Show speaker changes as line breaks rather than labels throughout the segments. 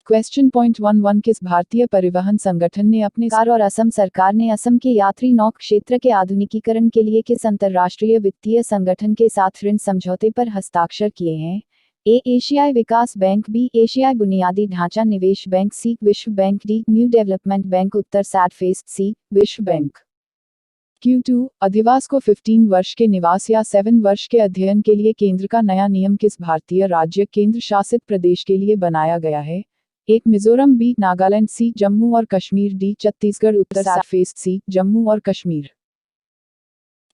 Question point 11 किस भारतीय परिवहन संगठन ने अपने
सरकार और असम सरकार ने असम के यात्री नौक क्षेत्र के आधुनिकीकरण के लिए किस अंतर्राष्ट्रीय वित्तीय संगठन के साथ ऋण समझौते पर हस्ताक्षर किए हैं? ए. एशियाई विकास बैंक, बी. एशियाई बुनियादी ढांचा निवेश बैंक, सी. विश्व bank, D. New development bank. उत्तर सैड फेस सी. विश्व बैंक।
Q2 अधिवास को 15 वर्ष के निवास या 7 वर्ष के अध्ययन के लिए केंद्र का नया नियम किस भारतीय राज्य केंद्र शासित प्रदेश के लिए बनाया गया है? एक मिजोरम, बी. नागालैंड, सी. जम्मू और कश्मीर, डी. छत्तीसगढ़। उत्तर सैड फेस सी. जम्मू और कश्मीर।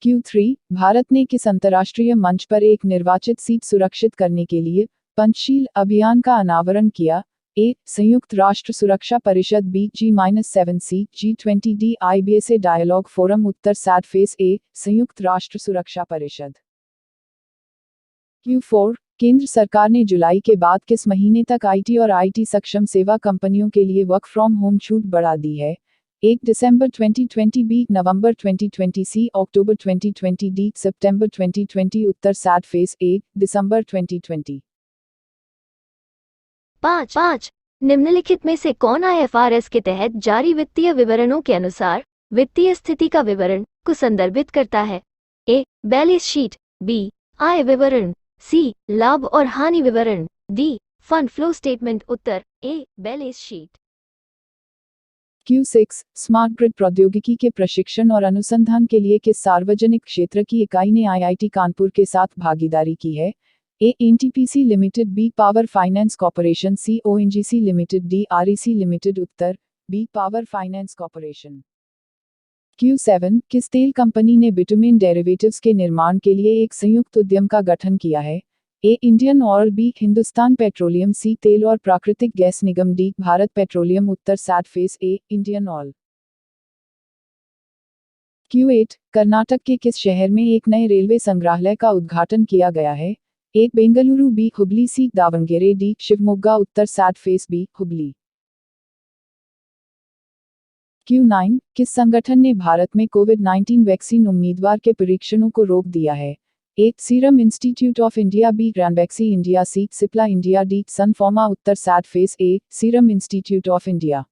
Q3 भारत ने किस अंतर्राष्ट्रीय मंच पर एक निर्वाचित सीट सुरक्षित करने के लिए पंचशील अभियान का अनावरण किया? ए. संयुक्त राष्ट्र सुरक्षा परिषद, B. G-7 C. G20 D. IBSA dialogue forum. उत्तर सैड फेस ए. संयुक्त राष्ट्र सुरक्षा परिषद। Q4 केंद्र सरकार ने जुलाई के बाद किस महीने तक IT और IT सक्षम सेवा कंपनियों के लिए वर्क फ्रॉम होम छूट बढ़ा दी है? 1 दिसंबर 2020, बी. नवंबर 2020, सी. अक्टूबर 2020, डी. सितंबर 2020। उत्तर सैड फेस ए. दिसंबर 2020।
5. निम्नलिखित में से कौन IFRS के तहत जारी वित्तीय विवरणों के अनुसार वित्तीय स्थिति का विवरण को संदर्भित करता है? ए. Balance sheet, B. आय विवरण, सी. लाभ और हानि विवरण, डी. Fund flow statement. उत्तर A. Balance sheet.
Q6 smart grid प्रौद्योगिकी के प्रशिक्षण और अनुसंधान के लिए किस सार्वजनिक क्षेत्र की इकाई ने IIT कानपुर के साथ भागीदारी की है? A. NTPC limited, B. Power finance corporation, C. ONGC limited, D. REC limited. उत्तर B. Power finance corporation. Q7 किस तेल कंपनी ने बिटुमेन डेरिवेटिव्स के निर्माण के लिए एक संयुक्त उद्यम का गठन किया है? A. Indian oil, B. Hindustan petroleum, C. तेल और प्राकृतिक गैस निगम, डी. भारत पेट्रोलियम। उत्तर sad face A. Indian oil. Q8 Karnataka के किस शहर में एक नए रेलवे संग्रहालय का उद्घाटन किया गया है? A. Bengaluru, B. Hubli, C. Davanagere, D. Shivamogga. उत्तर sad face B. Hubli. Q9 किस संगठन ने भारत में कोविड-19 वैक्सीन उम्मीदवार के परीक्षणों को रोक दिया है? A. Serum Institute of India, B. Ranbaxy India, C. Cipla India, D. Sun Pharma. उत्तर sad face A. Serum Institute of India.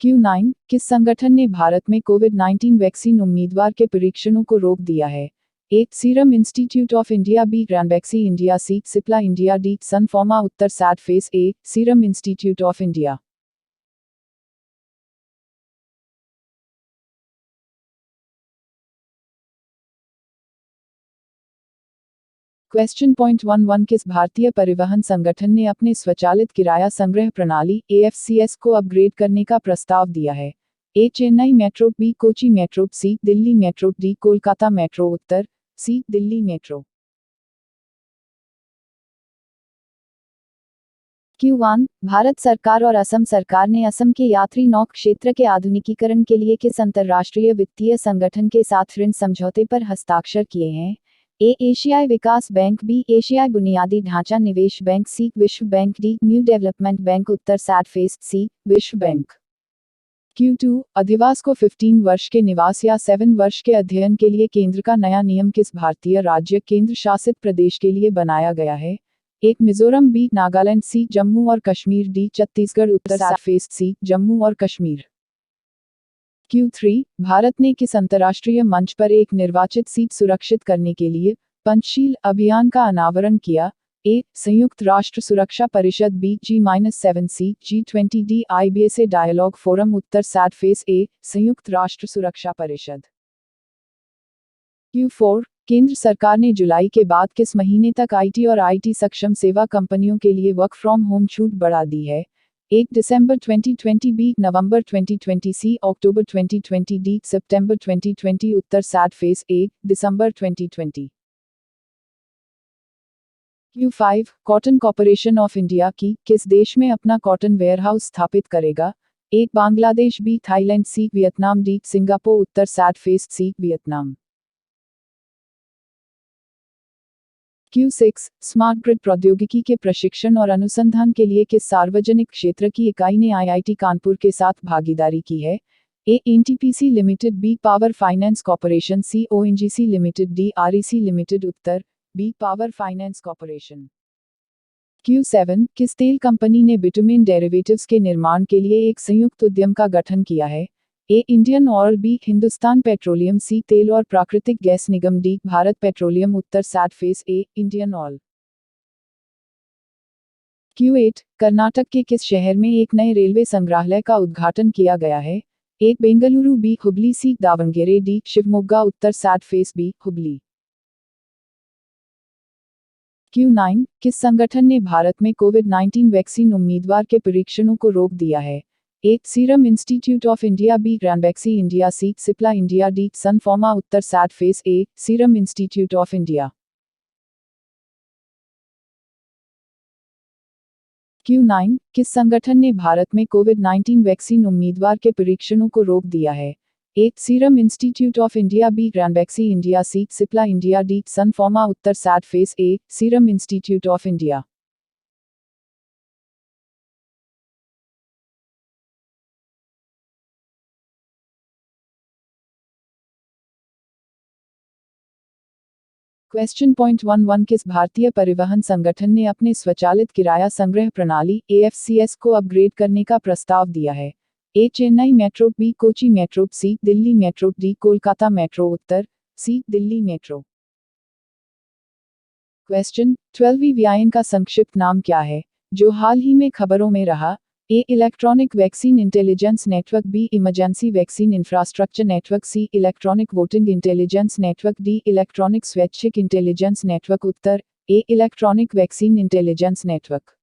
Q9 किस संगठन ने भारत में कोविड-19 वैक्सीन उम्मीदवार के परीक्षणों को रोक दिया है? A. Serum Institute of India, B. Ranbaxy India, C. Cipla India, D. Sun Pharma. उत्तर sad face A. Serum Institute of India. Question point 11 किस भारतीय परिवहन संगठन ने अपने स्वचालित किराया संग्रह प्रणाली AFCS को अपग्रेड करने का प्रस्ताव दिया है? A. Chennai metro, B. Kochi metro, C. Delhi metro, D. Kolkata metro. उत्तर C. Delhi metro.
Q1 Bharat सरकार और असम सरकार ने असम के यात्री नौक क्षेत्र के आधुनिकीकरण के लिए किस अंतर्राष्ट्रीय वित्तीय संगठन के साथ ऋण समझौते पर हस्ताक्षर किए हैं? ए. एशियाई विकास बैंक, बी. एशियाई बुनियादी ढांचा निवेश बैंक, सी. विश्व bank, D. New development bank. उत्तर सैड फेस सी. विश्व बैंक।
Q2 अधिवास को 15 वर्ष के निवास या 7 वर्ष के अध्ययन के लिए केंद्र का नया नियम किस भारतीय राज्य केंद्र शासित प्रदेश के लिए बनाया गया है? एक मिजोरम, बी. नागालैंड, सी. जम्मू और कश्मीर, डी. छत्तीसगढ़। उत्तर सैड फेस सी. जम्मू और कश्मीर। Q3 भारत ने किस अंतर्राष्ट्रीय मंच पर एक निर्वाचित सीट सुरक्षित करने के लिए पंचशील अभियान का अनावरण किया? ए. संयुक्त राष्ट्र सुरक्षा परिषद, B. G-7 C. G20 D. IBSA dialogue forum. उत्तर सैड फेस ए. संयुक्त राष्ट्र सुरक्षा परिषद। Q4 केंद्र सरकार ने जुलाई के बाद किस महीने तक IT और IT सक्षम सेवा कंपनियों के लिए वर्क फ्रॉम होम छूट बढ़ा दी है? 1 दिसंबर 2020, बी. नवंबर 2020, सी. अक्टूबर 2020, डी. सितंबर 2020। उत्तर सैड फेस ए. दिसंबर 2020। Q5 cotton corporation of India की किस देश में अपना कॉटन वेयरहाउस स्थापित करेगा? A. Bangladesh, B. Thailand, C. Vietnam, D. Singapore. उत्तर sad face C. Vietnam. Q6 smart grid प्रौद्योगिकी के प्रशिक्षण और अनुसंधान के लिए किस सार्वजनिक क्षेत्र की इकाई ने IIT कानपुर के साथ भागीदारी की है? A. NTPC limited, B. Power finance corporation, C. ONGC limited, D. REC limited. उत्तर B power finance corporation. Q7 किस तेल कंपनी ने बिटुमेन डेरिवेटिव्स के निर्माण के लिए एक संयुक्त उद्यम का गठन किया है? A Indian oil, B Hindustan petroleum, C तेल और प्राकृतिक गैस निगम, डी भारत पेट्रोलियम। उत्तर sad face A Indian oil. Q8 Karnataka के किस शहर में एक नए रेलवे संग्रहालय का उद्घाटन किया गया है? A Bengaluru, B Hubli, C Davanagere, D Shivamogga. उत्तर sad face B Hubli. Q9 किस संगठन ने भारत में कोविड-19 वैक्सीन उम्मीदवार के परीक्षणों को रोक दिया है? A Serum Institute of India, B Ranbaxy India, C Cipla India, D Sun Pharma. उत्तर sad face A Serum Institute of India. Q9 किस संगठन ने भारत में कोविड-19 वैक्सीन उम्मीदवार के परीक्षणों को रोक दिया है? A Serum Institute of India, B Ranbaxy India, C Cipla India, D Sun Pharma. उत्तर sad face A Serum Institute of India. Question point 11 किस भारतीय परिवहन संगठन ने अपने स्वचालित किराया संग्रह प्रणाली AFCS को अपग्रेड करने का प्रस्ताव दिया है? A Chennai metro, B Kochi metro, C Delhi metro, D Kolkata metro. उत्तर सी दिल्ली मेट्रो। क्वेश्चन 12 व्यायन का संक्षिप्त नाम क्या है जो हाल ही में खबरों में रहा? A electronic vaccine intelligence network, B emergency vaccine infrastructure network, C electronic voting intelligence network, D electronic स्वैच्छिक इंटेलिजेंस नेटवर्क। उत्तर A electronic vaccine intelligence network.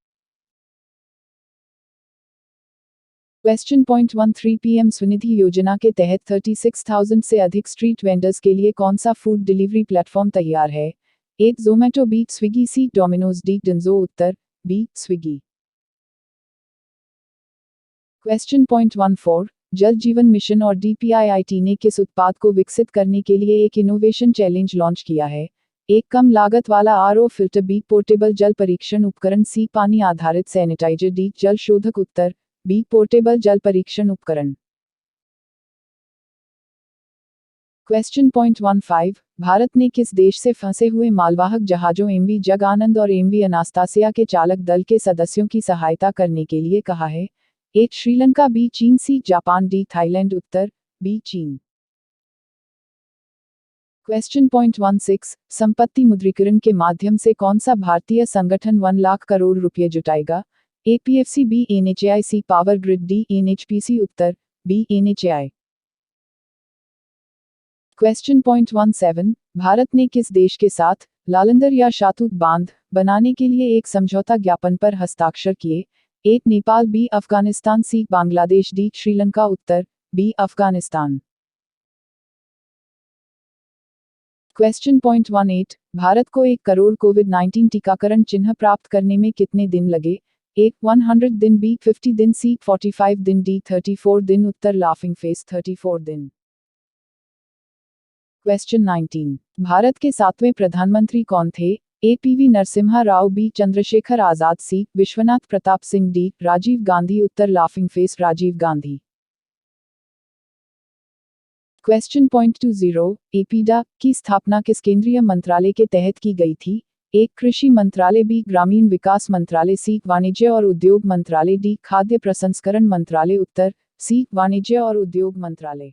Question point 13 PM Svanidhi Yojana के तहत 36,000 से अधिक स्ट्रीट वेंडर्स के लिए कौन सा फूड डिलीवरी प्लेटफॉर्म तैयार है? ए जोमेटो, बी स्विगी, सी डोमिनोज, डी डिंजो। उत्तर बी स्विगी। क्वेश्चन पॉइंट 14 जल जीवन मिशन और DPIIT ने किस उत्पाद को विकसित करने के लिए एक इनोवेशन चैलेंज लॉन्च किया है? एक कम लागत वाला RO फिल्टर, बी पोर्टेबल जल परीक्षण उपकरण, सी पानी आधारित सैनिटाइजर, डी जल शोधक। उत्तर बी पोर्टेबल जल परीक्षण उपकरण। क्वेश्चन पॉइंट 15 भारत ने किस देश से फंसे हुए मालवाहक जहाजों MV जग आनंद और MV अनास्तासिया के चालक दल के सदस्यों की सहायता करने के लिए कहा है? ए श्रीलंका, बी चीन, सी जापान, डी थाईलैंड। उत्तर बी चीन। क्वेश्चन पॉइंट 16 संपत्ति मुद्रीकरण के माध्यम से कौन सा भारतीय संगठन 1 लाख करोड़ रुपये जुटाएगा? A PFC, B NHAI, C power grid, D NHPC। उत्तर B NHAI। Question point 17 Bharat ने किस देश के साथ लालंदर या शातूत बांध बनाने के लिए एक समझौता ज्ञापन पर हस्ताक्षर किए? A Nepal, B Afghanistan, C Bangladesh, D Sri Lanka. उत्तर B Afghanistan. Question point 18 Bharat को 1 करोड़ कोविड-19 टीकाकरण चिन्ह प्राप्त करने में कितने दिन लगे? ए 100 दिन, बी 50 दिन, सी 45 दिन, डी 34 दिन। उत्तर लाफिंग फेस 34 दिन। क्वेश्चन 19 भारत के 7वें प्रधानमंत्री कौन थे? A PV Narasimha Rao, B Chandrashekhar Azad, C Vishwanath Pratap Singh, D Rajiv Gandhi. उत्तर laughing face Rajiv Gandhi. Question point 20 APEDA की स्थापना किस केंद्रीय मंत्रालय के तहत की गई थी? ए कृषि मंत्रालय, बी ग्रामीण विकास मंत्रालय, सी वाणिज्य और उद्योग मंत्रालय, डी खाद्य प्रसंस्करण मंत्रालय। उत्तर सी वाणिज्य और उद्योग मंत्रालय।